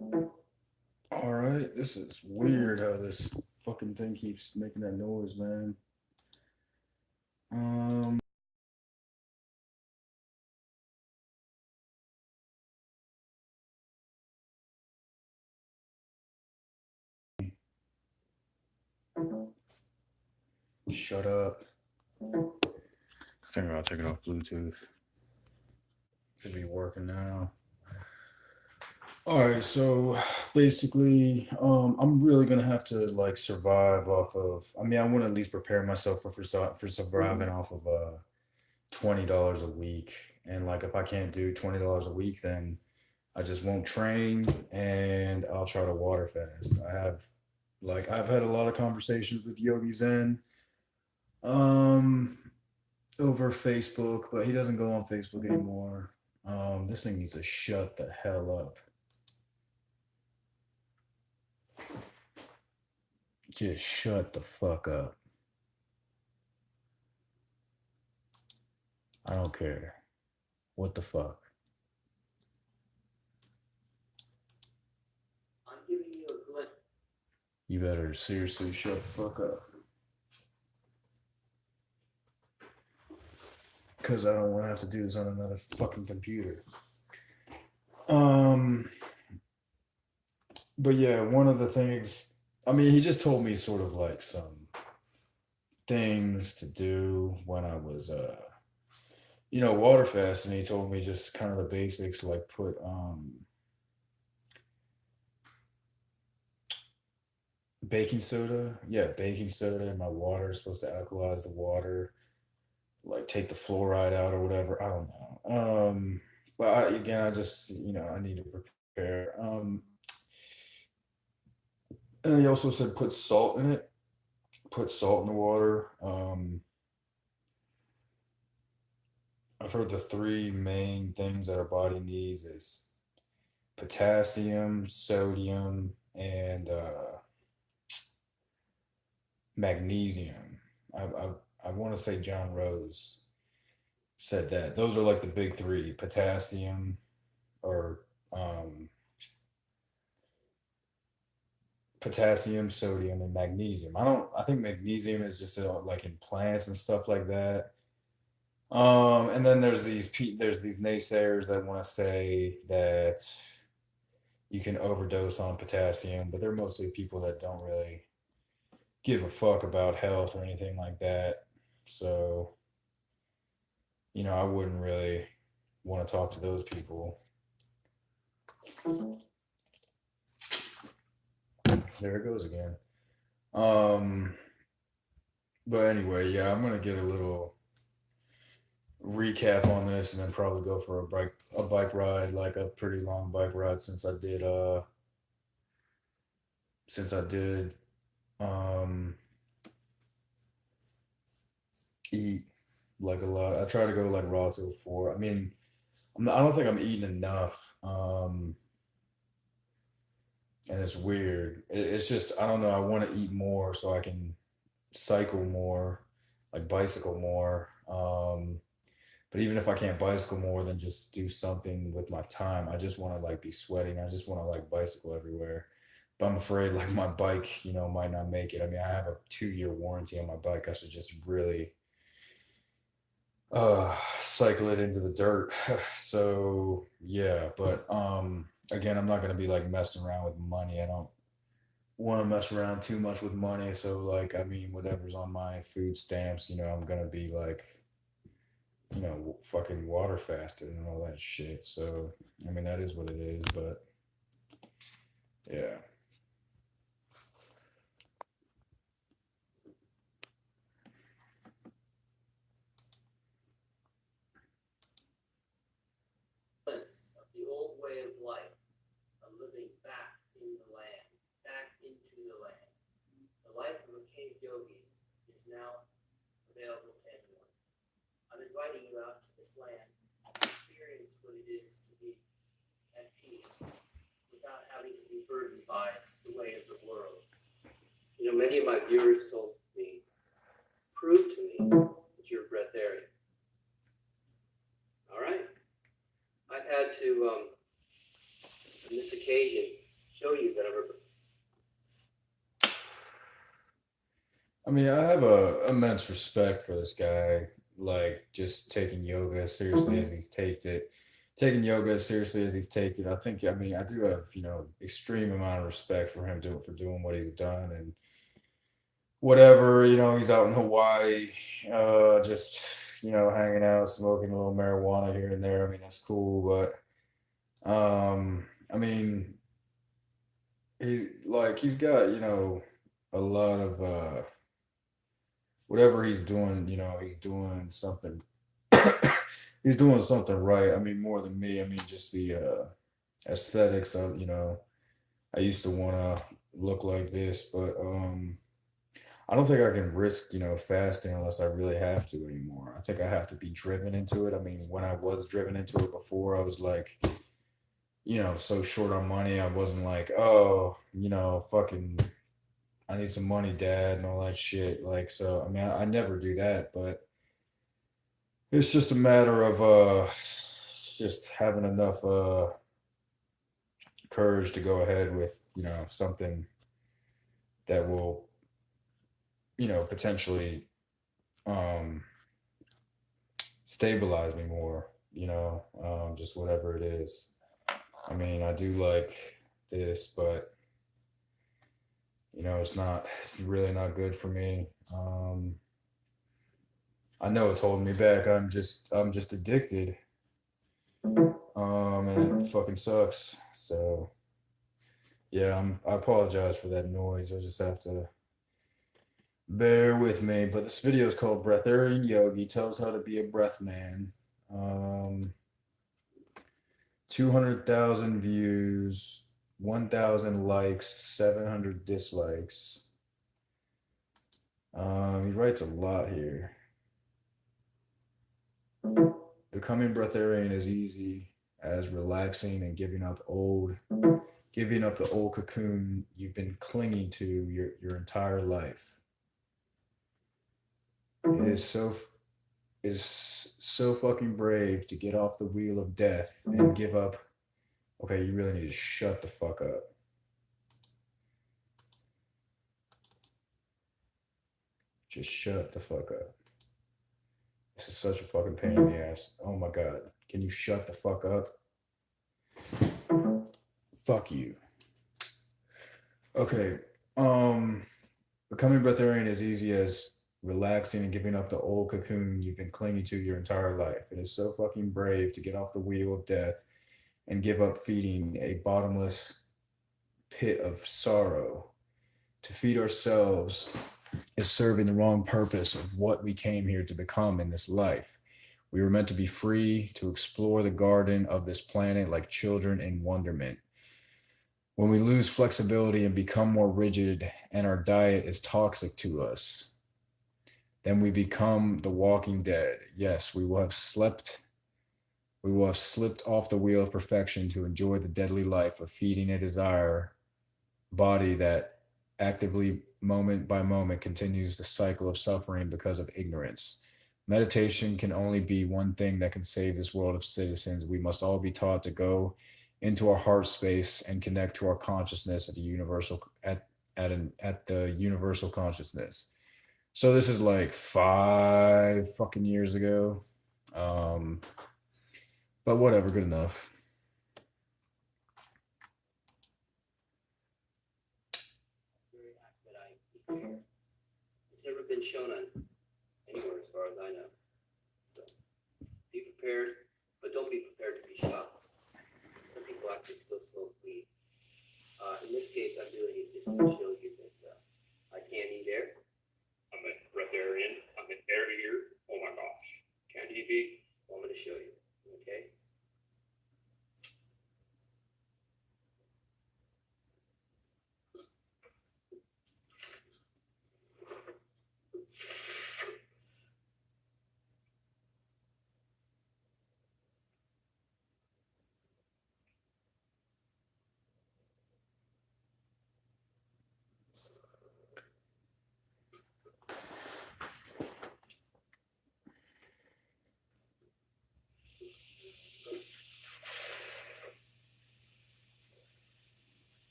All right, this is weird how this fucking thing keeps making that noise, man. Um, Shut up. Think about taking off Bluetooth. Should be working now. All right, so basically, I'm really gonna have to like survive off of. I mean, I want to at least prepare myself for surviving off of $20 a week. And like, if I can't do $20 a week, then I just won't train and I'll try to water fast. I've had a lot of conversations with Yogi Zen um over Facebook, but he doesn't go on Facebook anymore. This thing needs to shut the hell up. Just shut the fuck up. I don't care. What the fuck? I'm giving you a glimpse. You better seriously shut the fuck up. Cause I don't want to have to do this on another fucking computer. Um, but yeah, one of the things, I mean, he just told me sort of like some things to do when I was, water fasting. He told me just kind of the basics, like put, baking soda. Yeah, baking soda in my water is supposed to alkalize the water, like take the fluoride out or whatever. I don't know. But again, I just, I need to prepare. And he also said put salt in it, put salt in the water. I've heard the three main things that our body needs is potassium, sodium, and magnesium. I want to say John Rose said that. Those are like the big three: potassium or um, potassium, sodium, and magnesium. I don't. I think magnesium is just like in plants and stuff like that. And then there's these naysayers that want to say that you can overdose on potassium, but they're mostly people that don't really give a fuck about health or anything like that. So, I wouldn't really want to talk to those people. There it goes again. Um, but anyway, yeah, I'm gonna get a little recap on this and then probably go for a bike ride, like a pretty long bike ride since I did um eat like a lot. I try to go like raw till 4. I mean, I don't think I'm eating enough. And it's weird. It's just I don't know. I want to eat more so I can cycle more, like bicycle more. But even if I can't bicycle more, then just do something with my time. I just want to like be sweating. I just want to like bicycle everywhere. But I'm afraid like my bike, might not make it. I mean, I have a 2-year warranty on my bike. I should just really cycle it into the dirt. So yeah, but again, I'm not gonna be like messing around with money. I don't want to mess around too much with money. So like, I mean, whatever's on my food stamps, I'm gonna be like, fucking water fasted and all that shit. So I mean, that is what it is. But yeah, Glimpse of the old way of life, of living back in the land, back into the land. The life of a cave yogi is now available to anyone. I'm inviting you out to this land to experience what it is to be at peace without having to be burdened by the way of the world. Many of my viewers told me, prove to me that you're a breatharian. All right. I've had to, on this occasion, show you that I'm I mean, I have a immense respect for this guy. Like, just taking yoga as seriously as he's taking yoga as seriously as he's taken it. I think, I mean, I do have, extreme amount of respect for him for doing what he's done and whatever. He's out in Hawaii, just hanging out, smoking a little marijuana here and there. I mean, that's cool, but I mean, he's got a lot of whatever he's doing. He's doing something. He's doing something right. I mean, more than me. I mean, just the aesthetics of I used to want to look like this, but I don't think I can risk, fasting unless I really have to anymore. I think I have to be driven into it. I mean, when I was driven into it before, I was like, so short on money. I wasn't like, oh, fucking, I need some money, dad, and all that shit. Like, so, I mean, I never do that, but it's just a matter of, just having enough, courage to go ahead with, something that will, potentially, um, stabilize me more, just whatever it is. I mean, I do like this, but it's really not good for me. I know it's holding me back. I'm just addicted. And it fucking sucks. So yeah, I apologize for that noise. I just have to bear with me. But this video is called Breatharian Yogi tells how to be a breath man. 200,000 views, 1,000 likes, 700 dislikes. He writes a lot here. Becoming breatharian is easy as relaxing and giving up the old cocoon you've been clinging to your entire life. It is so fucking brave to get off the wheel of death and give up. Okay, you really need to shut the fuck up. Just shut the fuck up. This is such a fucking pain in the ass. Oh my god. Can you shut the fuck up? Fuck you. Okay. Becoming breatharian is easy as relaxing and giving up the old cocoon you've been clinging to your entire life. It is so fucking brave to get off the wheel of death and give up feeding a bottomless pit of sorrow. To feed ourselves is serving the wrong purpose of what we came here to become in this life. We were meant to be free to explore the garden of this planet like children in wonderment. When we lose flexibility and become more rigid and our diet is toxic to us, then we become the walking dead. Yes, we will have slipped off the wheel of perfection to enjoy the deadly life of feeding a desire body that actively, moment by moment, continues the cycle of suffering because of ignorance. Meditation can only be one thing that can save this world of citizens. We must all be taught to go into our heart space and connect to our consciousness at the universal consciousness. So this is like 5 fucking years ago. Um, but whatever, good enough. very happy that I prepare. It's never been shown on anywhere as far as I know. So be prepared, but don't be prepared to be shocked. Some people actually still smoke weed. In this case, I'm doing it just to show you that I can't eat air. I'm a breatharian. I'm an air eater. Oh my gosh. Can't eat meat? Well, I'm going to show you. Okay?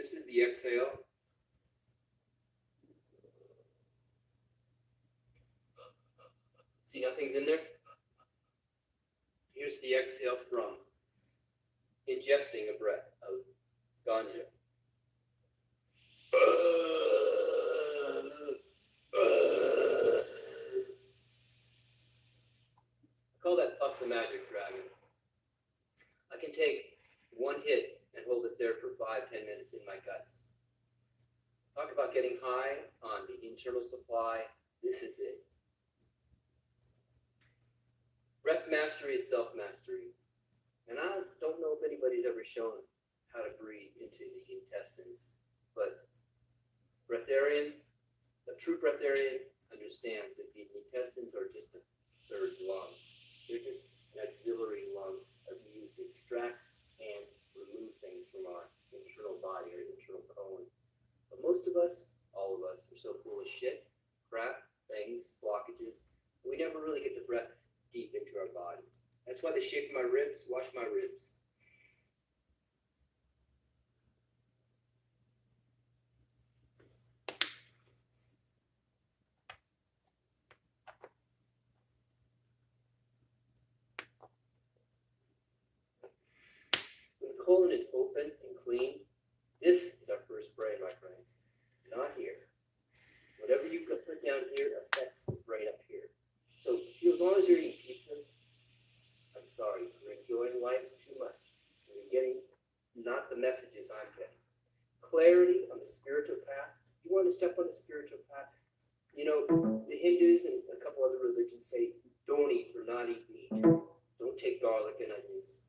This is the exhale. See, nothing's in there? Here's the exhale from ingesting a breath of ganja. I call that Puff the Magic Dragon. I can take one hit and hold it there for 5-10 minutes in my guts. Talk about getting high on the internal supply. This is it. Breath mastery is self-mastery. And I don't know if anybody's ever shown how to breathe into the intestines, but breatharians, a true breatharian understands that the intestines are just a third lung. They're just an auxiliary lung that we use to extract and remove things from our internal body, our internal colon. But most of us, all of us, are so full of shit, crap, things, blockages, we never really get the breath deep into our body. That's why they shake my ribs, wash my ribs. When the colon is open and clean, this is our first brain, my friends. Not here. Whatever you put down here affects the brain up here. So as long as you're eating pizzas, I'm sorry, you're enjoying life too much. You're getting not the messages I'm getting. Clarity on the spiritual path. You want to step on the spiritual path? You know, the Hindus and a couple other religions say, don't eat or not eat meat. Don't take garlic and onions.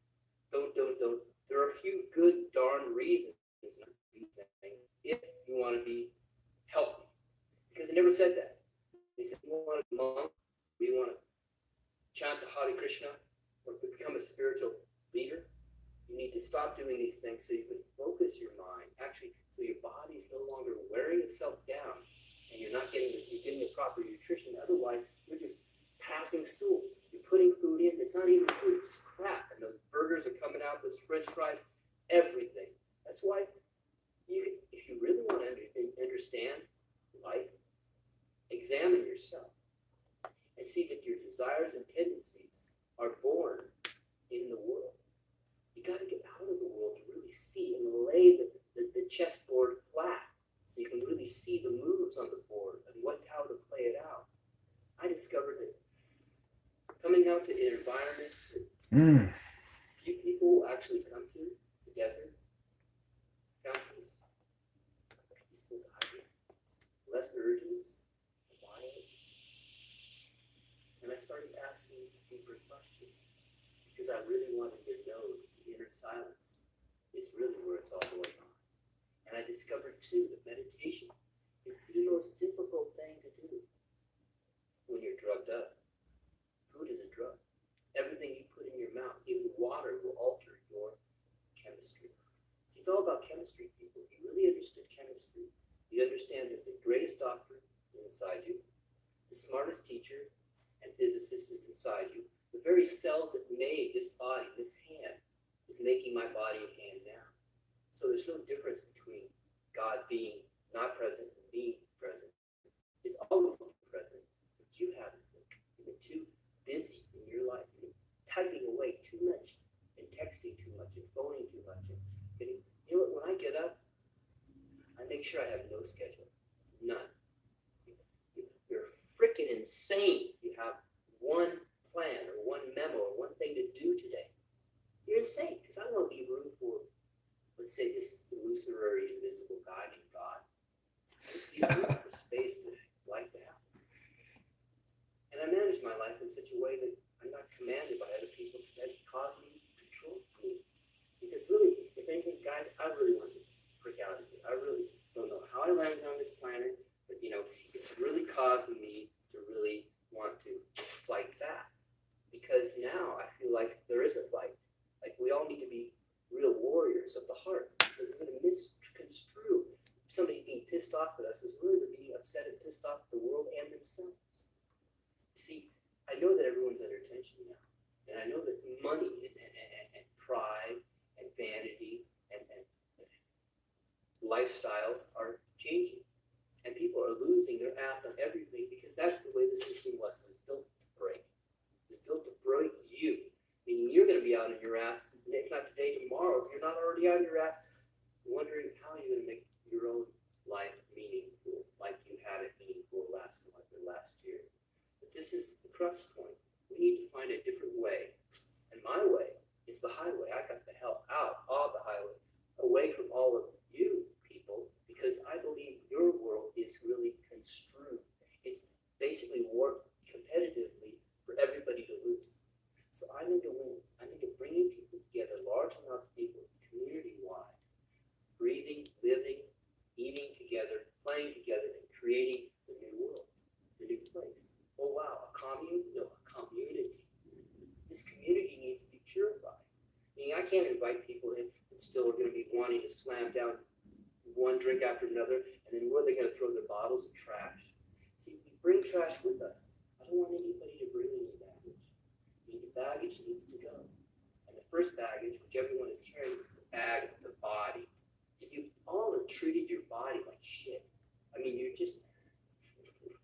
Don't. There are a few good darn reasons not to eat something if you want to be healthy. Because they never said that. They said, you want to be a monk, or you want to chant the Hare Krishna, or become a spiritual leader, you need to stop doing these things so you can focus your mind, actually, so your body is no longer wearing itself down, and you're getting the proper nutrition. Otherwise, you're just passing stool. You're putting food in, it's not even food, it's just crap. And those burgers are coming out, those French fries, everything. That's why if you really want to understand life, examine yourself and see that your desires and tendencies are born in the world. You got to get out of the world to really see and lay the chessboard flat so you can really see the moves on the board and how to play it out. I discovered that coming out to an environment that few people actually come to, the desert, mountains, peaceful diving, less urges, quiet. And I started asking deeper questions because I really wanted to know the inner silence is really where it's all going on. And I discovered too that meditation is the most difficult thing to do when you're drugged up. Food is a drug. Everything you put in your mouth, even water, will alter your chemistry. See, it's all about chemistry, people. If you really understood chemistry, you understand that the greatest doctor is inside you, the smartest teacher and physicist is inside you. The very cells that made this body, this hand, is making my body and hand now. So there's no difference between God being not present and being present. It's always present, but you haven't been. You've been too busy in your life. You've been typing away too much and texting too much and phoning too much. And getting, you know what, when I get up, I make sure I have no schedule. None. You're freaking insane. You have one plan or one memo or one thing to do today. You're insane because I don't want to leave room for, let's say, this illusory, invisible guy named God. I just leave room for space to like to happen. And I manage my life in such a way that I'm not commanded by other people that cause me to control me. Because really, if anything, guys, I really want to freak out of it. I really don't know how I landed on this planet, but it's really causing me to really want to fight back. Because now I feel like there is a fight. Like we all need to be real warriors of the heart. Because we're going to misconstrue somebody being pissed off with us is really being upset and pissed off at the world and themselves. You see, I know that everyone's under tension now. And I know that money and pride and vanity and lifestyles are changing. And people are losing their ass on everything because that's the way the system was. It was built to break. It was built to break you. Meaning you're going to be out on your ass, if not today, tomorrow. If you're not already out on your ass, wondering how you're going to make your own life meaningful, like you had it meaningful last month or last year. But this is the crux point. We need to find a different way. And my way is the highway. I got the hell out of the highway, away from all of you people, because I believe your world is really construed. It's basically warped competitively for everybody to lose. So I need to win. I need to bring people together, large amounts of people, community-wide, breathing, living, eating together, playing together, and creating the new world, the new place. Oh wow, a commune? No, a community. This community needs to be purified. Meaning I can't invite people in and still are going to be wanting to slam down one drink after another, and then where are they going to throw their bottles of trash? See, we bring trash with us. I don't want anybody to bring any baggage. The baggage needs to go. And the first baggage, which everyone is carrying, is the bag of the body. Because you all have treated your body like shit. I mean, you're just,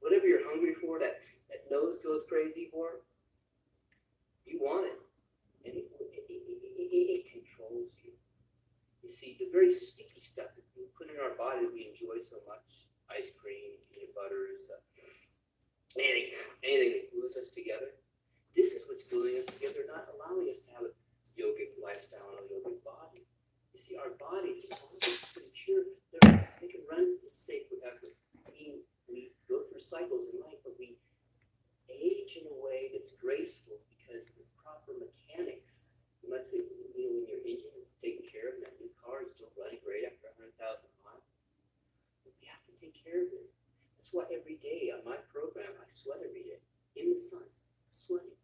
whatever you're hungry for, that nose goes crazy for, you want it. And it controls you. You see, the very sticky stuff that we put in our body that we enjoy so much, ice cream, peanut butters, anything that glues us together, this is what's gluing us together, not allowing us to have a yogic lifestyle and a yogic body. You see, our bodies are pretty pure. They can run this safe forever. I mean, we go through cycles in life, but we age in a way that's graceful because the proper mechanics, you might say, when your engine is taken care of and that new car is still running great after 100,000 miles, but we have to take care of it. That's why every day on my program, I sweat every day in the sun, sweating,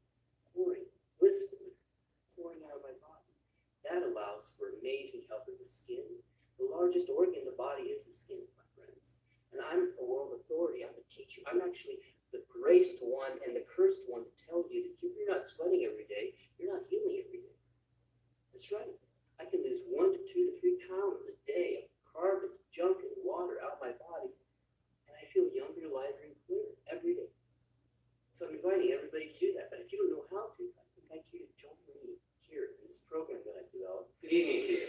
pouring, whispering, pouring out of my body. That allows for amazing health of the skin. The largest organ in the body is the skin, my friends. And I'm a world authority. I'm a teacher. I'm actually the graced one and the cursed one to tell you that if you're not sweating every day, you're not healing every day. That's right. I can lose 1 to 2 to 3 pounds a day of carbon, junk, and water out of my body, and I feel younger, lighter, and clearer every day. So I'm inviting everybody to do that. But if you don't know how to, I invite you to join me here in this program that I've developed. Good evening to you.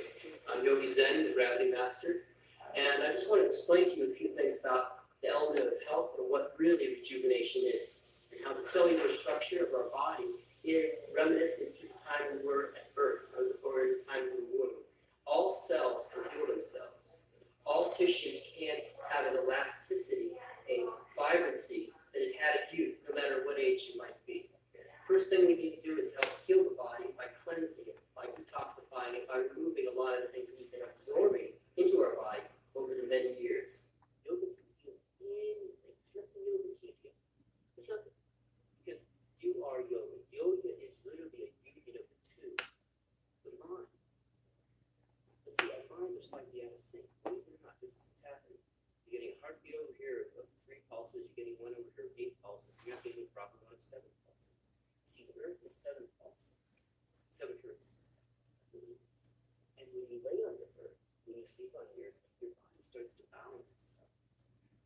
I'm Yogi Zen, the Gravity Master, and I just want to explain to you a few things about the element of health and what really rejuvenation is, and how the cellular structure of our body is reminiscent to the time we were at birth or in the time of the womb. All cells can heal themselves. All tissues can have an elasticity, a vibrancy that it had at youth, no matter what age you might be. First thing we need to do is help heal the body by cleansing it, by detoxifying it, by removing a lot of the things that we've been absorbing into our body over the many years. Yoga can heal anything. There's nothing yoga can't heal. There's nothing. Because you are yoga. Yoga is literally a union of the two. The mind. But see, our minds are slightly out of sync. Believe it or not, this is what's happening. You're getting a heartbeat over here of 3 pulses. You're getting one over here of 8 pulses. You're not getting a proper one of 7 pulses. See, the earth is 7 pulses. 7 hertz. And when you lay on the earth, when you sleep on here, your body starts to balance itself.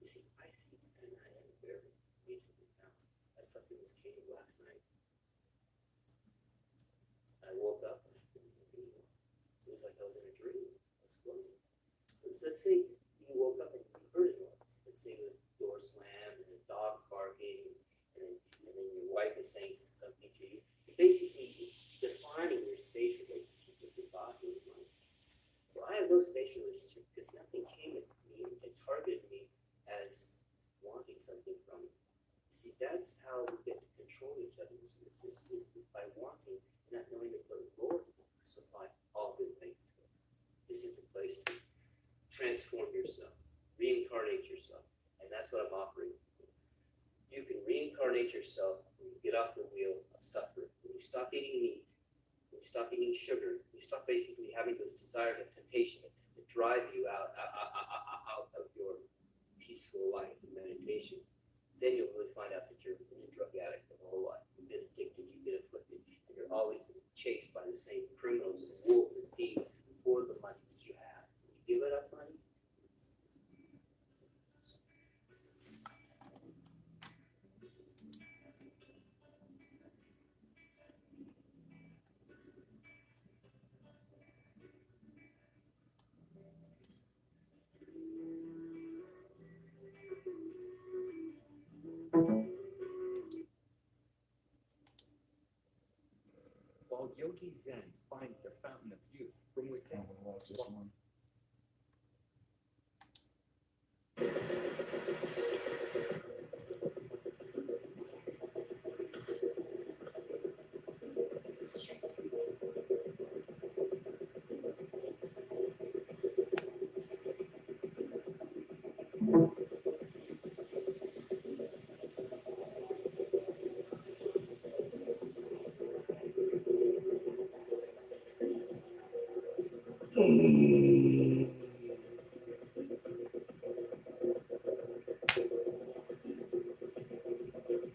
You see, I sleep and I am very recently now. I slept in this cave last night. I woke up and I couldn't move anymore. It was like I was in a dream. I was floating. Let's say you woke up and you heard a noise. Let's say the door slammed and the dog's barking and then your wife is saying something to you. Basically, it's defining your spatial relationship with your body and mind. So I have no spatial relationship because nothing came at me and targeted me as wanting something from me. See, that's how we get to control each other. This is by wanting and not knowing that the Lord will supply all good things to us. This is the place to transform yourself, reincarnate yourself, and that's what I'm offering. You can reincarnate yourself when you get off the wheel of suffering, when you stop eating meat, when you stop eating sugar, when you stop basically having those desires of temptation that drive you out of your peaceful life and meditation. Then you'll really find out that you've been a drug addict your whole life. You've been addicted, you've been afflicted, and you're always being chased by the same criminals and wolves and thieves for the money that you have. When you give it up money, Yogi Zen finds the fountain of youth from within. I'm gonna watch this one.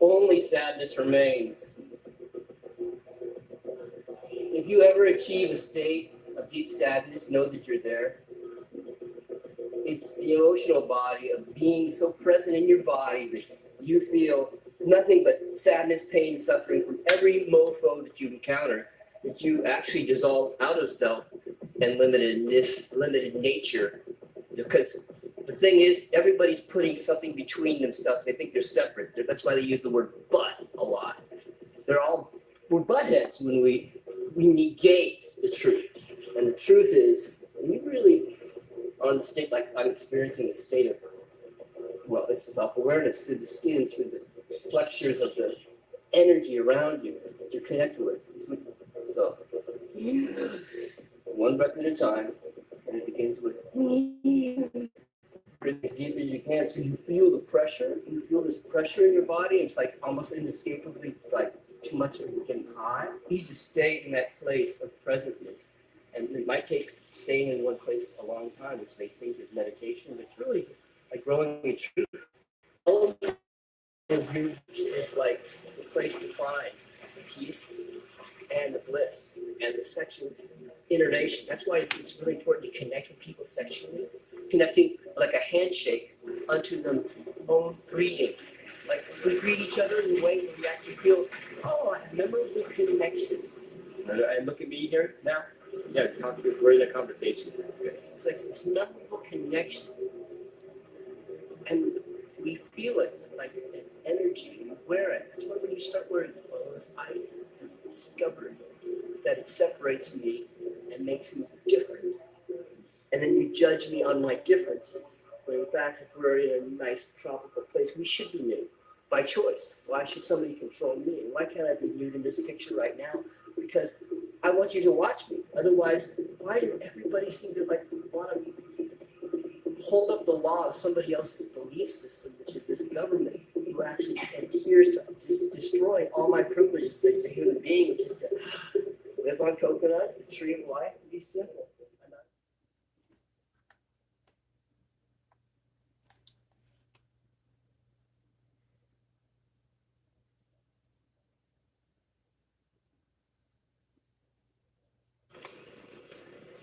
Only sadness remains. If you ever achieve a state of deep sadness, know that you're there. It's the emotional body of being so present in your body that you feel nothing but sadness, pain, suffering from every mofo that you encounter, that you actually dissolve out of self and limitedness, limited nature. Because the thing is, everybody's putting something between themselves. They think they're separate. That's why they use the word but a lot. We're buttheads when we negate the truth. And the truth is, when you really are in the state like I'm experiencing, a state of, well, it's self-awareness through the skin, through the flexures of the energy around you that you're connected with. So, one breath at a time, and it begins with breathe as deep as you can, so you feel the pressure. You feel this pressure in your body. It's like almost inescapably, like too much of it getting high. You just stay in that place of presentness, and it might take staying in one place a long time, which they think is meditation, but it's really just like growing a tree. All of you is like the place to find peace and the bliss and the sexual innervation. That's why it's really important to connect with people sexually, connecting like a handshake unto the own breathing. Like we greet each other in a way where we actually feel, oh, I remember the connection. And look at me here now. Yeah, we're in a conversation. It's like this memorable connection. And we feel it like an energy. We wear it. That's why when you start wearing clothes, I discovered that it separates me and makes me different. And then you judge me on my differences. When in fact, if we're in a nice tropical place, we should be nude by choice. Why should somebody control me? Why can't I be nude in this picture right now? Because I want you to watch me. Otherwise, why does everybody seem to like want to hold up the law of somebody else's belief system, which is this government who actually adheres to destroying all my privileges as a human being, which is to live on coconuts, the tree of life, and be simple.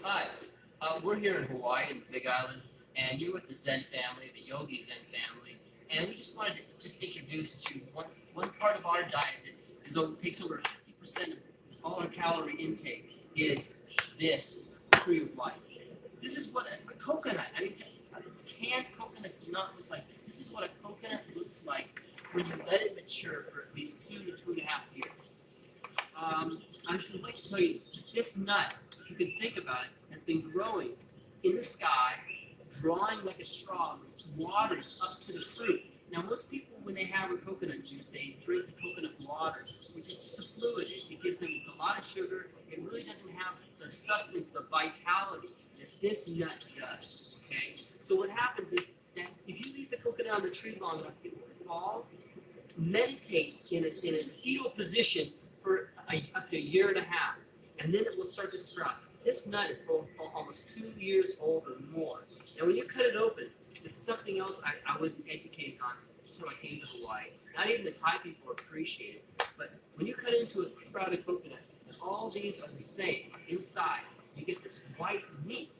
Hi, we're here in Hawaii, in Big Island, and you're with the Zen family, the Yogi Zen family, and we just wanted to just introduce to you one part of our diet that takes over 50% of all our calorie intake is this tree of life. This is what a coconut, I mean, canned coconuts do not look like this. This is what a coconut looks like when you let it mature for at least 2 to 2.5 years. I would like to tell you, this nut, if you can think about it, has been growing in the sky, drawing like a straw, waters up to the fruit. Now, most people, when they have a coconut juice, they drink the coconut water, which is just a fluid. It gives them, it's a lot of sugar. It really doesn't have the sustenance, the vitality that this nut does, okay? So what happens is that if you leave the coconut on the tree long enough, it will fall, meditate in a fetal position for up to 1.5 years, and then it will start to sprout. This nut is almost 2 years old or more. And when you cut it open, this is something else I wasn't educated on until I came to Hawaii. Not even the Thai people appreciate it. But when you cut into a sprouted coconut, all these are the same inside. You get this white meat.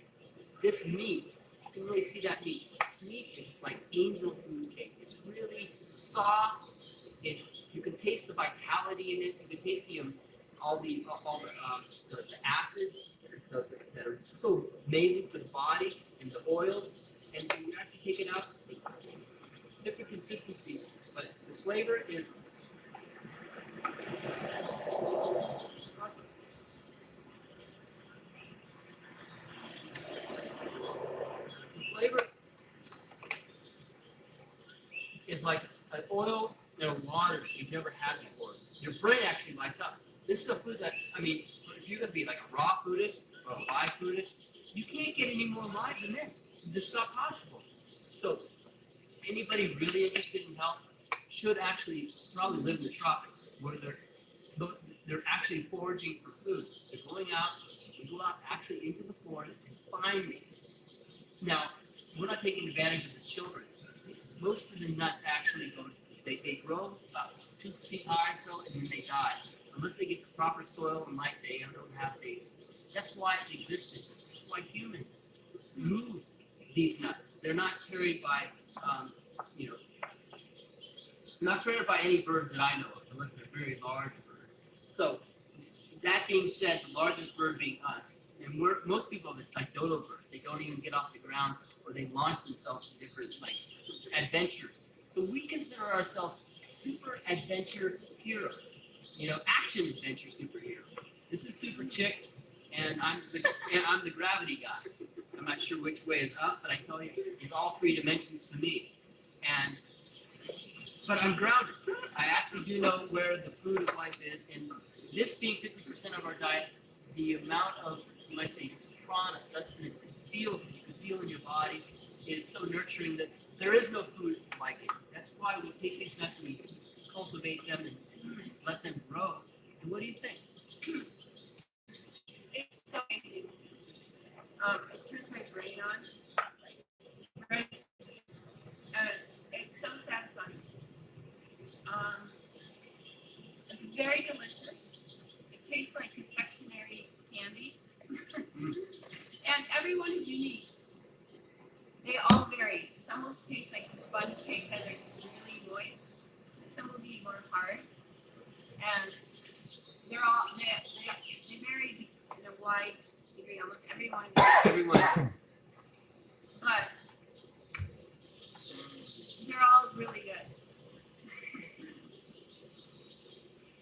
This meat, you can really see that meat. This meat is like angel food cake. It's really soft. You can taste the vitality in it. You can taste the acids that are so amazing for the body, and the oils. And when you actually take it out, it's different consistencies, but the flavor is like an oil and a water that you've never had before. Your brain actually lights up. This is a food that, I mean, if you're going to be like a raw foodist or a live foodist, you can't get any more live than this. It's not possible. So anybody really interested in health should actually probably live in the tropics where they're actually foraging for food. They're going out, they go out actually into the forest and find these. Now, we're not taking advantage of the children. Most of the nuts actually go, they grow about 2 feet high or so, and then they die. Unless they get the proper soil and light, they don't have babies. That's why it exists. That's why humans move these nuts. They're not carried by, you know, not carried by any birds that I know of, unless they're very large birds. So, that being said, the largest bird being us, and most people are like dodo birds. They don't even get off the ground, or they launch themselves to different like adventures. So we consider ourselves super adventure heroes. You know, action adventure superheroes. This is Super Chick, and I'm the gravity guy. I'm not sure which way is up, but I tell you, it's all 3 dimensions to me. But I'm grounded. I actually do know where the food of life is, and this being 50% of our diet, the amount of, you might say, prana, sustenance, you can feel in your body, is so nurturing that there is no food like it. That's why we take these nuts and we cultivate them and let them grow. And what do you think? It's so amazing. It turns my brain on. Right? It's so satisfying. It's very delicious. It tastes like confectionery candy. And everyone is unique. They all vary. Some will taste like sponge cake because it's really moist. Some will be more hard. And they're all they vary in a wide degree. Almost everyone. Everyone. But they're all really good.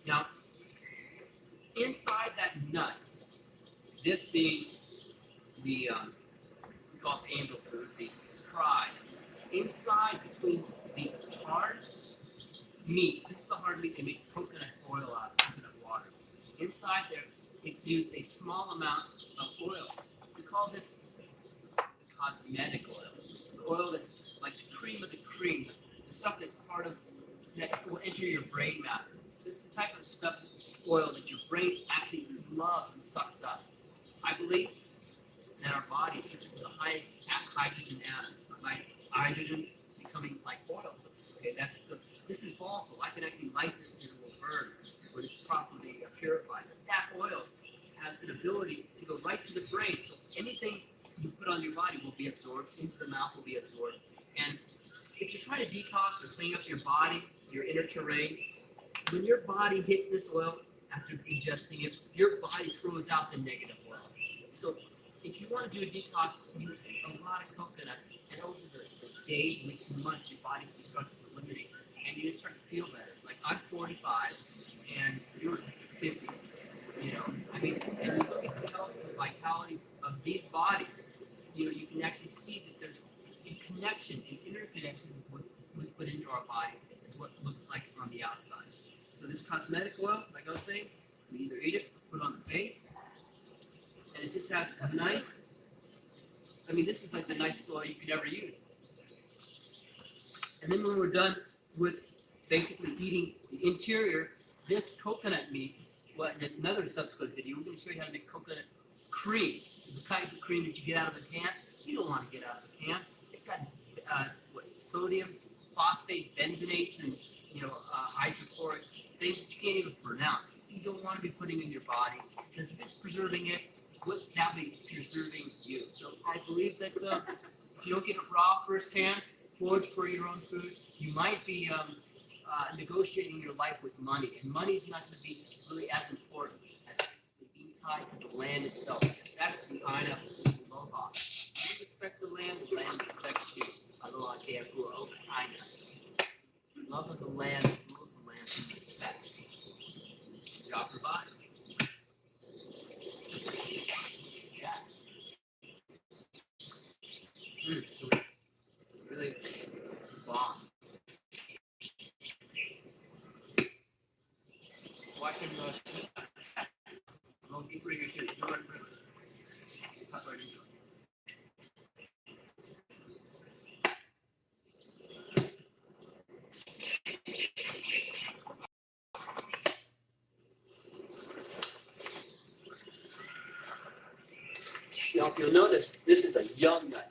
Now, inside that nut, this being the we call it angel food, the prize. Inside between the hard meat, this is the hard meat they make coconut oil out of, coconut water. Inside there exudes a small amount of oil. We call this the cosmetic oil. The oil that's like the cream of the cream, the stuff that's part of that will enter your brain matter. This is the type of stuff, oil that your brain actually loves and sucks up. I believe that our body is searching for the highest hydrogen atoms, like hydrogen becoming like oil. Okay, this is volatile. I can actually light this and it will burn when it's properly purified. That oil has an ability to go right to the brain, so anything you put on your body will be absorbed, into the mouth will be absorbed. And if you're trying to detox or clean up your body, your inner terrain, when your body hits this oil after ingesting it, your body throws out the negative oil. So if you want to do a detox, you eat a lot of coconut, and over the days, weeks, and months, your body's going to start to eliminate, and you start to feel better. Like I'm 45, and you're 50. You know, I mean, and you look at the health and vitality of these bodies. You know, you can actually see that there's a connection, an interconnection with what we put into our body. Is what it looks like on the outside. So this cosmetic oil, like I was saying, we either eat it, put it on the face, and it just has a nice, I mean, this is like the nicest oil you could ever use. And then when we're done with basically eating the interior, this coconut meat, well, in another subsequent video, we're going to show you how to make coconut cream. The type of cream that you get out of a can, you don't want to get out of a can. It's got sodium, phosphate, benzonates, and hydrochlorics, things that you can't even pronounce. You don't want to be putting in your body. And if it's preserving it, would that be preserving you? So I believe that if you don't get it raw firsthand, forage for your own food, you might be negotiating your life with money. And money's not going to be really as important as being tied to the land itself. That's the Aina Logos. You respect the land respects you. Aloha Kea Kua O Aina. Love of the land, rules the land, and respect. Job provided. Yes. Really bomb. Watch him go deeper in your chin. Do it. Cut right into it. Now, if you'll notice, this is a young nut.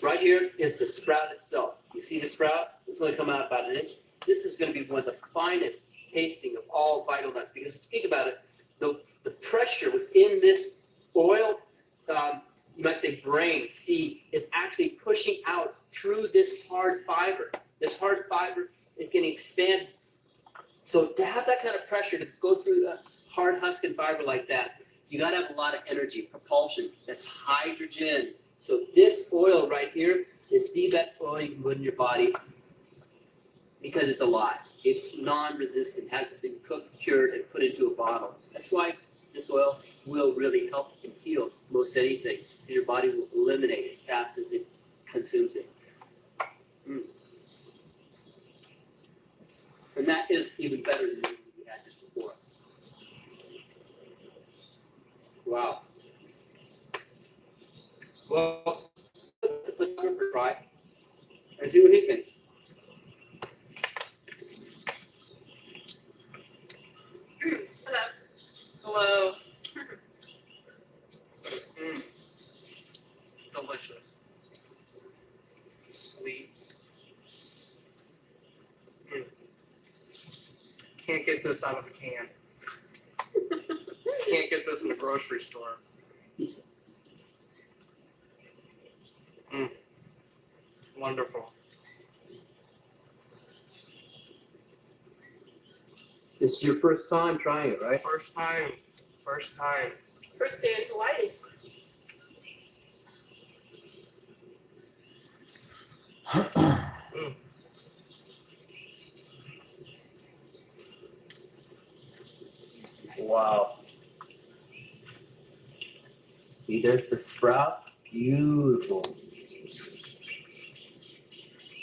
Right here is the sprout itself. You see the sprout? It's only come out about an inch. This is going to be one of the finest tasting of all vital nuts, because if you think about it, the pressure within this oil, you might say brain, seed, is actually pushing out through this hard fiber. This hard fiber is getting expanded. So to have that kind of pressure to go through a hard husk and fiber like that, you got to have a lot of energy, propulsion. That's hydrogen. So this oil right here is the best oil you can put in your body because it's a lot. It's non-resistant, hasn't been cooked, cured, and put into a bottle. That's why this oil will really help and heal most anything. And your body will eliminate as fast as it consumes it. And that is even better than what we had just before. Wow. Well, let the photographer try and see what he thinks. Hello. Hello. Delicious. Sweet. Can't get this out of a can. Can't get this in a grocery store. Wonderful. This is your first time trying it, right? First time. First time. First day in Hawaii. Wow. See, there's the sprout. Beautiful.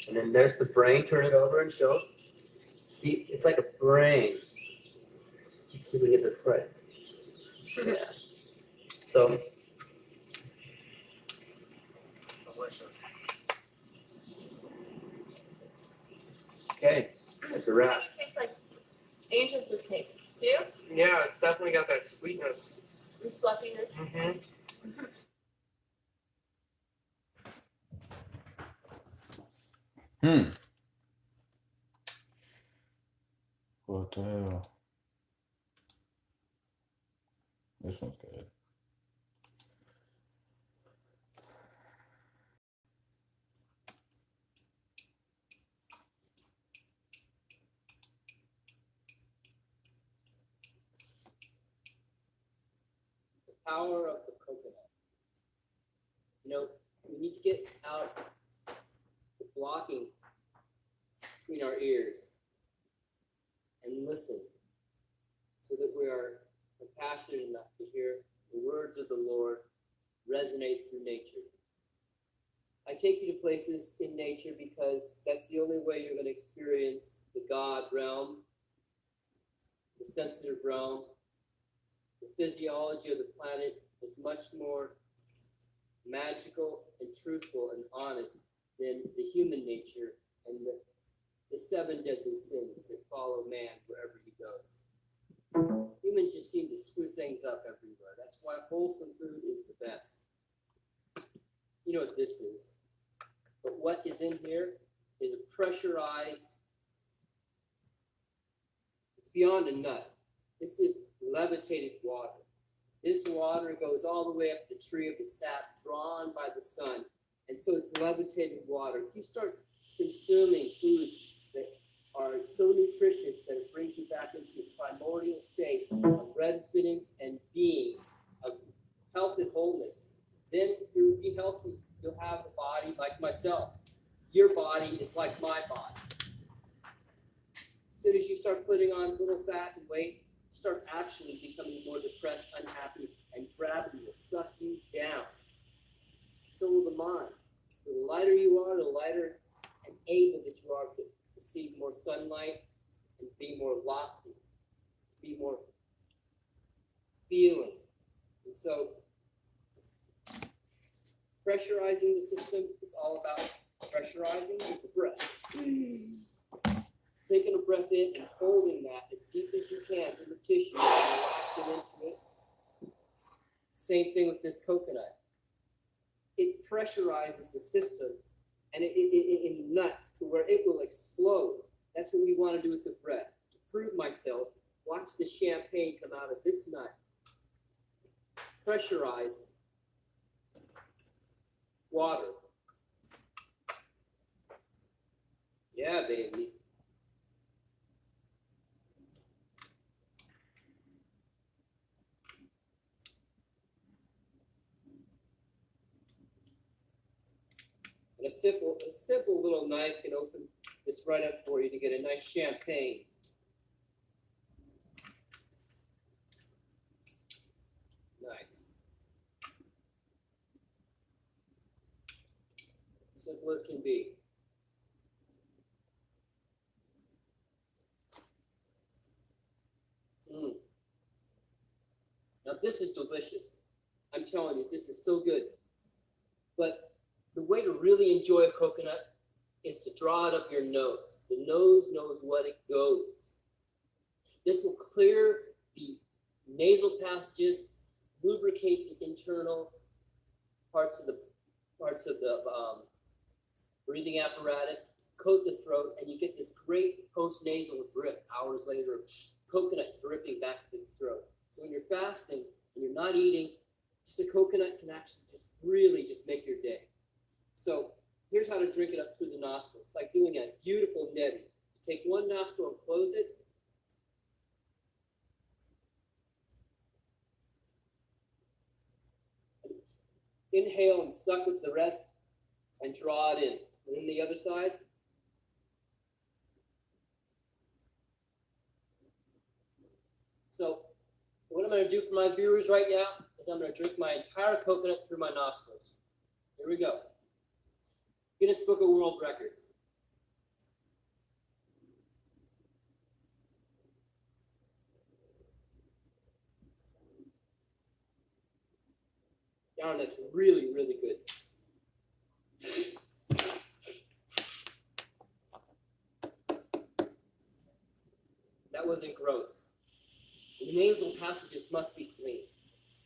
And then there's the brain. Turn it over and show. See, it's like a brain. Let's see if we get this right. Yeah. So, Delicious. okay, that's a wrap. It tastes like angel food cake. Do? Yeah, it's definitely got that sweetness. And fluffiness. Mm-hmm. What the hell? This one's good. The power of the coconut. You know, we need to get out the blocking between our ears and listen so that we are compassionate enough to hear the words of the Lord resonate through nature. I take you to places in nature because that's the only way you're going to experience the God realm, the sensitive realm. The physiology of the planet is much more magical and truthful and honest than the human nature and the seven deadly sins that follow man wherever he goes. Humans just seem to screw things up everywhere. That's why wholesome food is the best. You know what this is. But what is in here is a pressurized, it's beyond a nut. This is levitated water. This water goes all the way up the tree of the sap, drawn by the sun. And so it's levitated water. If you start consuming foods that are so nutritious that it brings you back into the primordial state of residence and being, of health and wholeness, then you'll be healthy. You'll have a body like myself. Your body is like my body. As soon as you start putting on little fat and weight, start actually becoming more depressed, unhappy, and gravity will suck you down. So will the mind. The lighter you are, the lighter and able that you are to receive more sunlight and be more lofty, be more feeling. And so pressurizing the system is all about pressurizing with the breath. Taking a breath in and holding that as deep as you can in the tissue, relaxing into it. Same thing with this coconut. It pressurizes the system and in the nut to where it will explode. That's what we want to do with the breath. To prove myself, watch the champagne come out of this nut. Pressurized water. Yeah, baby. And a simple little knife can open this right up for you to get a nice champagne. Nice. Simple as can be. Now this is delicious. I'm telling you, this is so good. But the way to really enjoy a coconut is to draw it up your nose. The nose knows what it goes. This will clear the nasal passages, lubricate the internal parts of the breathing apparatus, coat the throat, and you get this great post-nasal drip hours later of coconut dripping back to the throat. So when you're fasting and you're not eating, just a coconut can actually just really just make your day. So here's how to drink it up through the nostrils. It's like doing a beautiful neti. Take one nostril and close it. Inhale and suck with the rest and draw it in. And then the other side. So what I'm going to do for my viewers right now is I'm going to drink my entire coconut through my nostrils. Here we go. Guinness Book of World Records. Darn, that's really, really good. That wasn't gross. The nasal passages must be clean.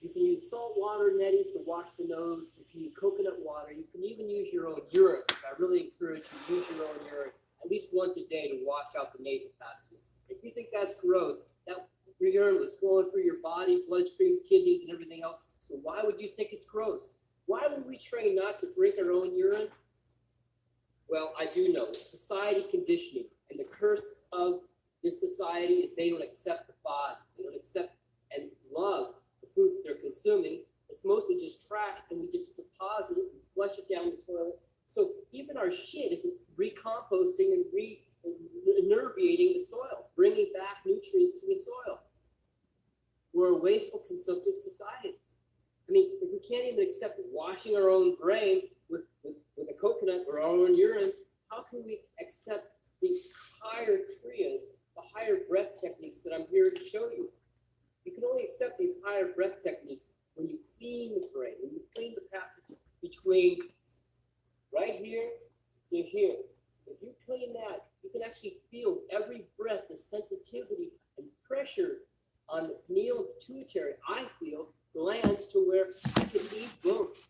You can use salt water netties to wash the nose. You can use coconut water. You can even use your own urine. I really encourage you to use your own urine at least once a day to wash out the nasal passages. If you think that's gross, that your urine was flowing through your body, bloodstream, kidneys, and everything else. So why would you think it's gross? Why would we train not to drink our own urine? Well, I do know. It's society conditioning. And the curse of this society is they don't accept the body. They don't accept and love the food that they're consuming. It's mostly just trash, and we just deposit it and flush it down the toilet. So even our shit isn't recomposting and re-innervating the soil, bringing back nutrients to the soil. We're a wasteful, consumptive society. I mean, if we can't even accept washing our own brain with a coconut or our own urine, how can we accept the higher kriyas, the higher breath techniques that I'm here to show you? You can only accept these higher breath techniques when you clean the brain, when you clean the passage between right here to here. If you clean that, you can actually feel every breath, the sensitivity and pressure on the pineal pituitary, I feel, glands to where I can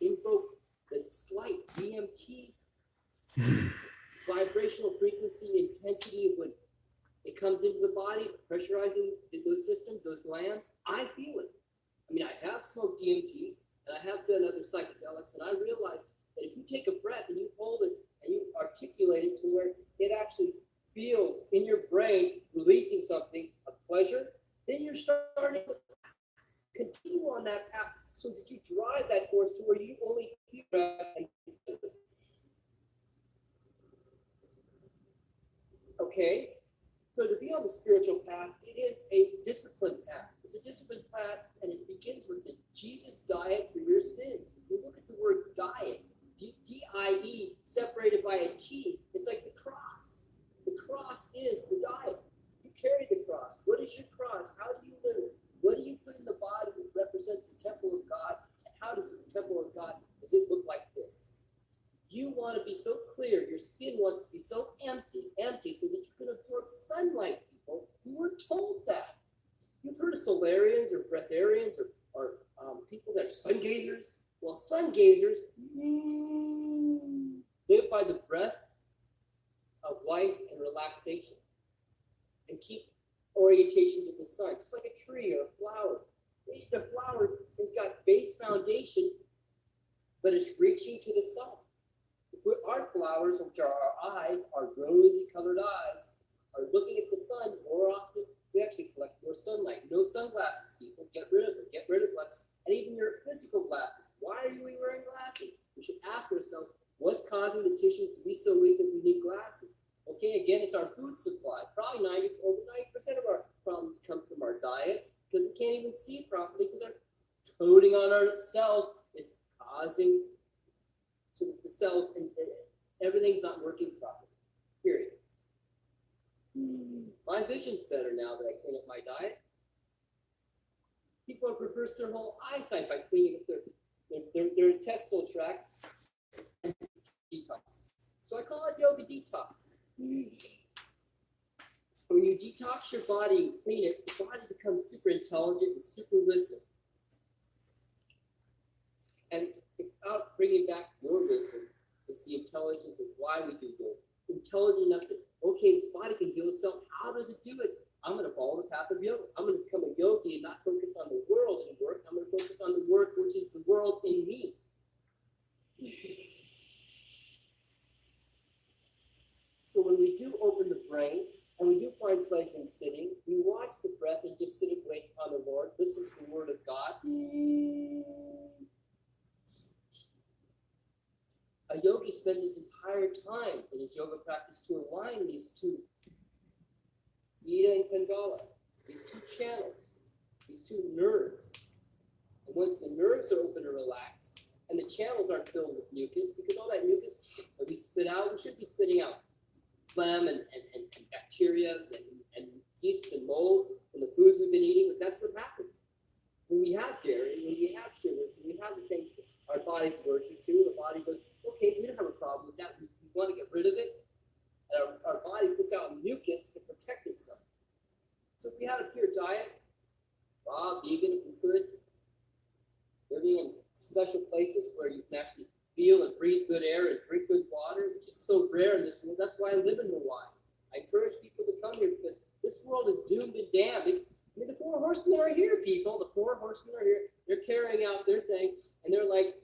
invoke the slight DMT vibrational frequency intensity of when it comes into the body, pressurizing those systems, those glands. I feel it. I mean, I have smoked DMT and I have done other psychedelics, and I realized that if you take a breath and you hold it and you articulate it to where it actually feels in your brain releasing something of pleasure, then you're starting to continue on that path so that you drive that force to where you only feel breath and okay? So to be on the spiritual path, it is a disciplined path. It's a disciplined path, and it begins with the Jesus diet for your sins. If you look at the word diet, D-I-E, separated by a T, it's like the cross. The cross is the diet. You want to be so clear. Your skin wants to be so empty, so that you can absorb sunlight, people. You were told that. You've heard of solarians or breatharians or people that are sun gazers. Well, sun gazers live by the breath of light and relaxation and keep orientation to the sun, just like a tree or a flower. The flower has got base foundation, but it's reaching to the sun. Our flowers, which are our eyes, our rosy colored eyes, are looking at the sun more often. We actually collect more sunlight. No sunglasses, people. Get rid of them. Get rid of glasses. And even your physical glasses. Why are you wearing glasses? We should ask ourselves, what's causing the tissues to be so weak that we need glasses? Okay, again, it's our food supply. Probably over 90% of our problems come from our diet, because we can't even see properly, because our coating on our cells is causing the cells, and everything's not working properly. Period. My vision's better now that I clean up my diet. People have reversed their whole eyesight by cleaning up their intestinal tract and detox. So I call it yoga detox. When you detox your body and clean it, the body becomes super intelligent and super wisdom. And without bringing back your wisdom, it's the intelligence of why we do yoga. Intelligent enough that, okay, this body can heal itself. How does it do it? I'm going to follow the path of yoga. I'm going to become a yogi and not focus on the world and work. I'm going to focus on the work, which is the world in me. So when we do open the brain and we do find pleasure in sitting, we watch the breath and just sit and wait on the Lord, listen to the word of God. A yogi spends his entire time in his yoga practice to align these two, Ida and Pingala, these two channels, these two nerves. And once the nerves are open and relaxed, and the channels aren't filled with mucus, because all that mucus that we spit out, we should be spitting out phlegm and bacteria and yeast and molds from the foods we've been eating, but that's what happens. When we have dairy, when we have sugars, when we have the things that our body's working to, the body goes, okay, we don't have a problem with that. We want to get rid of it. And our body puts out mucus to protect itself. So if we had a pure diet, raw, vegan, if we could, living in special places where you can actually feel and breathe good air and drink good water, which is so rare in this world. That's why I live in Hawaii. I encourage people to come here because this world is doomed and damned. The 4 horsemen are here, people. The 4 horsemen are here. They're carrying out their thing, and they're like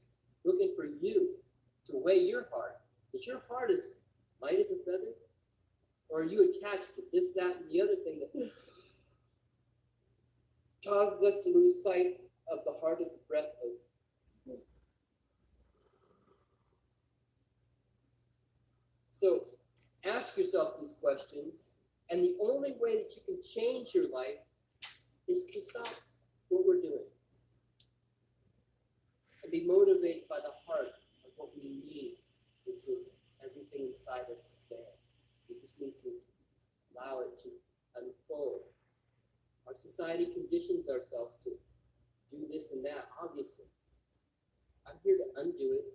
looking for you to weigh your heart. Is your heart as light as a feather? Or are you attached to this, that, and the other thing that causes us to lose sight of the heart of the breath of So ask yourself these questions, and the only way that you can change your life is to stop what we're doing and be motivated by the heart of what we need, which is everything inside us is there. We just need to allow it to unfold. Our society conditions ourselves to do this and that, obviously. I'm here to undo it.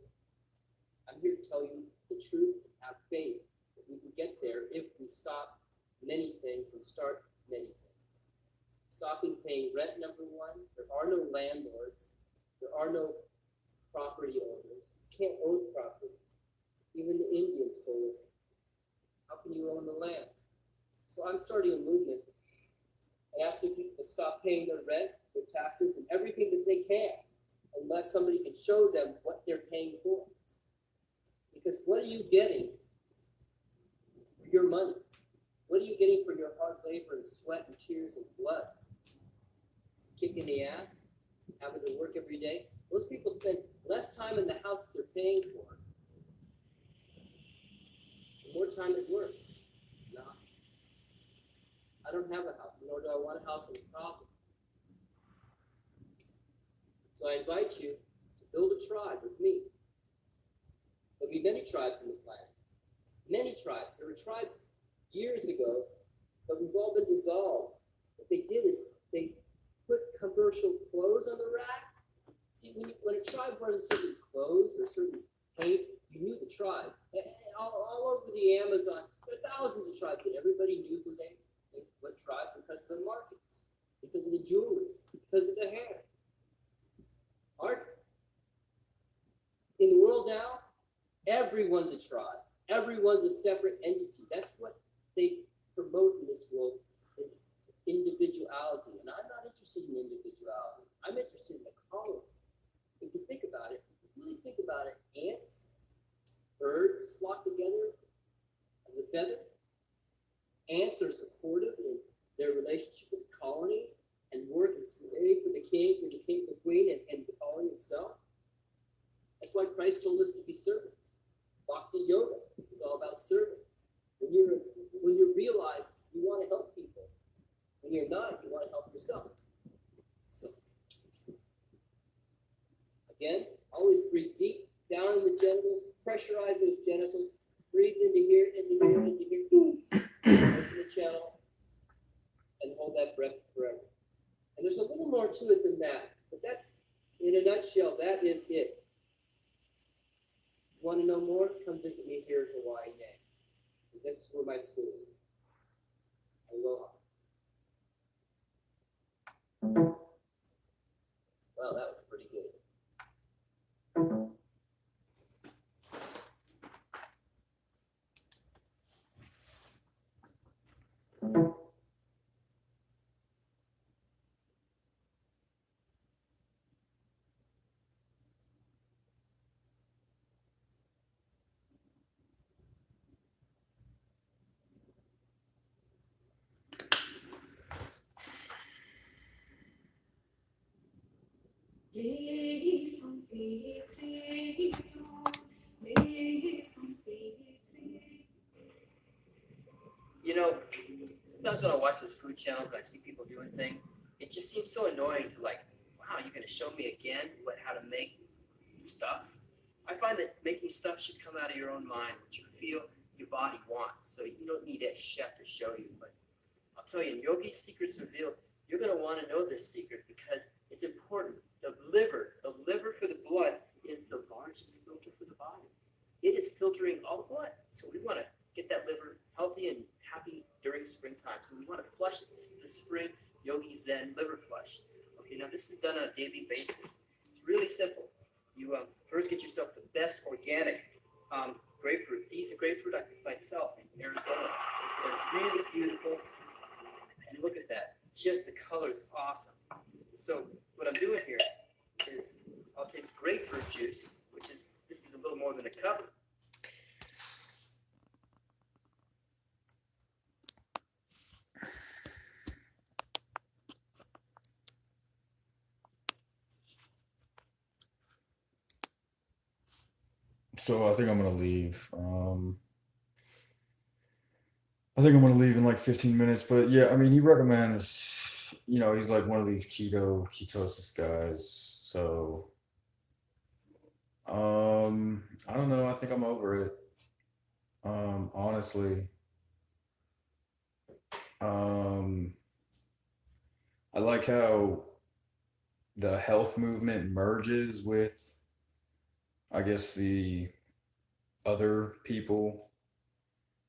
I'm here to tell you the truth and have faith that we can get there if we stop many things and start many things. Stopping paying rent, number one. There are no landlords. There are no property owners. You can't own property. Even the Indians told us, how can you own the land? So I'm starting a movement and asking people to stop paying their rent, their taxes, and everything that they can, unless somebody can show them what they're paying for. Because what are you getting for your money? What are you getting for your hard labor and sweat and tears and blood? Kick in the ass, having to work every day. Those people spend less time in the house they're paying for. More time at work. No. I don't have a house, nor do I want a house in a problem. So I invite you to build a tribe with me. There'll be many tribes on the planet. Many tribes. There were tribes years ago, but we've all been dissolved. What they did is they put commercial clothes on the rack. See, when a tribe wears certain clothes or certain paint, you knew the tribe. All over the Amazon, there are thousands of tribes, and everybody knew what tribe because of the markings, because of the jewelry, because of the hair. Art. In the world now, everyone's a tribe. Everyone's a separate entity. That's what they promote in this world is individuality. And I'm not interested in individuality. I'm interested in the colony. If you think about it, if you really think about it, ants, birds flock together as a feather. Ants are supportive in their relationship with the colony and work and slave for the king, the queen, and the colony itself. That's why Christ told us to be servants. Bhakti yoga is all about serving. When you realize you want to help people, when you're not, you want to help yourself. So again, always breathe deep down in the genitals, pressurize those genitals, breathe into here, into here, into here, open the channel, and hold that breath forever. And there's a little more to it than that, but that's, in a nutshell, that is it. Want to know more? Come visit me here in Hawaii Day, because this is where my school is. Aloha. Wow, that was pretty good. You know, sometimes when I watch those food channels and I see people doing things, it just seems so annoying to like, wow, you're gonna show me again how to make stuff? I find that making stuff should come out of your own mind, what you feel your body wants. So you don't need a chef to show you. But I'll tell you, in Yogi's Secrets Revealed, you're gonna want to know this secret because it's important. The liver for the blood is the largest filter for the body. It is filtering all the blood. So we want to get that liver healthy and happy during springtime. So we want to flush it. This is the spring Yogi Zen liver flush. Okay, now this is done on a daily basis. It's really simple. You first get yourself the best organic grapefruit. These are grapefruit I picked myself in Arizona. They're really beautiful. And look at that. Just the color is awesome. So what I'm doing here is I'll take grapefruit juice, this is a little more than a cup. So I think I'm gonna leave. I think I'm gonna leave in like 15 minutes. But yeah, I mean, he recommends, he's like one of these ketosis guys. So I don't know. I think I'm over it. Honestly, um, I like how the health movement merges with, I guess, the other people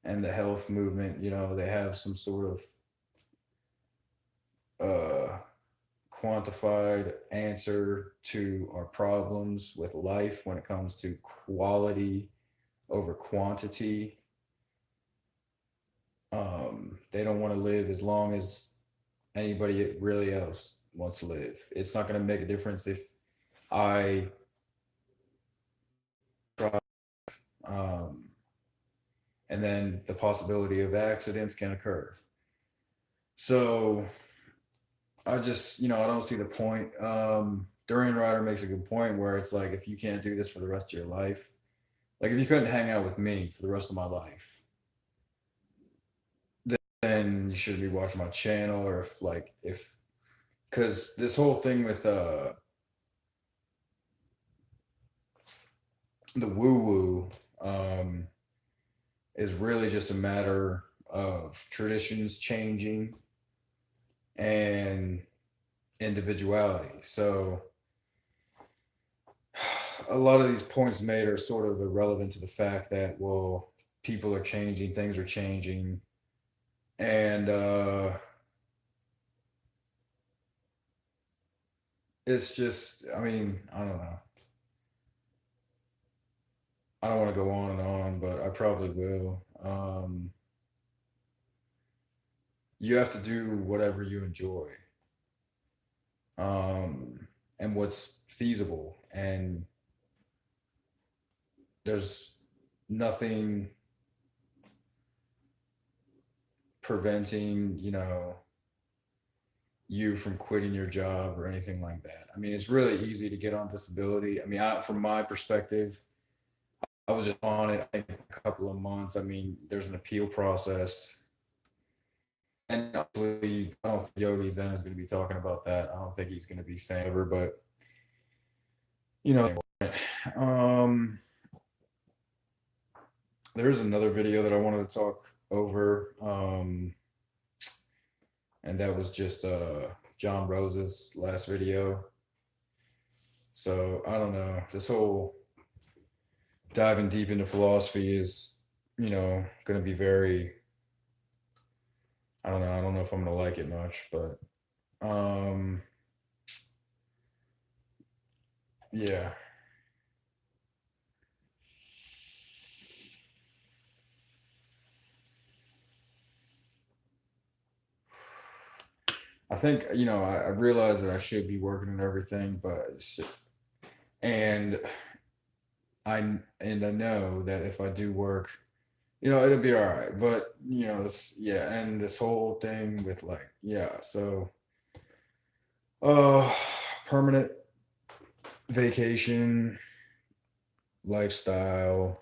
and the health movement. They have some sort of uh quantified answer to our problems with life when it comes to quality over quantity. They don't want to live as long as anybody really else wants to live. It's not going to make a difference if I try, um, and then the possibility of accidents can occur. So I just, I don't see the point. Durian Rider makes a good point where it's like, if you can't do this for the rest of your life, like if you couldn't hang out with me for the rest of my life, then you shouldn't be watching my channel. Or because this whole thing with the woo woo is really just a matter of traditions changing and individuality. So a lot of these points made are sort of irrelevant to the fact that, well, people are changing, things are changing, and it's just, I mean, I don't know. I don't want to go on and on, but I probably will. You have to do whatever you enjoy, and what's feasible, and there's nothing preventing, you from quitting your job or anything like that. I mean, it's really easy to get on disability. I mean, from my perspective, I was just on it, I think, a couple of months. I mean, there's an appeal process. And obviously, I don't think Yogi Zen is going to be talking about that. I don't think he's going to be saying ever, but you know, um, there's another video that I wanted to talk over, and that was just John Rose's last video. So I don't know. This whole diving deep into philosophy is, going to be very. I don't know. I don't know if I'm going to like it much, but yeah. I think, I realize that I should be working on everything, but and I know that if I do work, it'll be all right. But yeah, and this whole thing with, like, yeah, so uh permanent vacation lifestyle,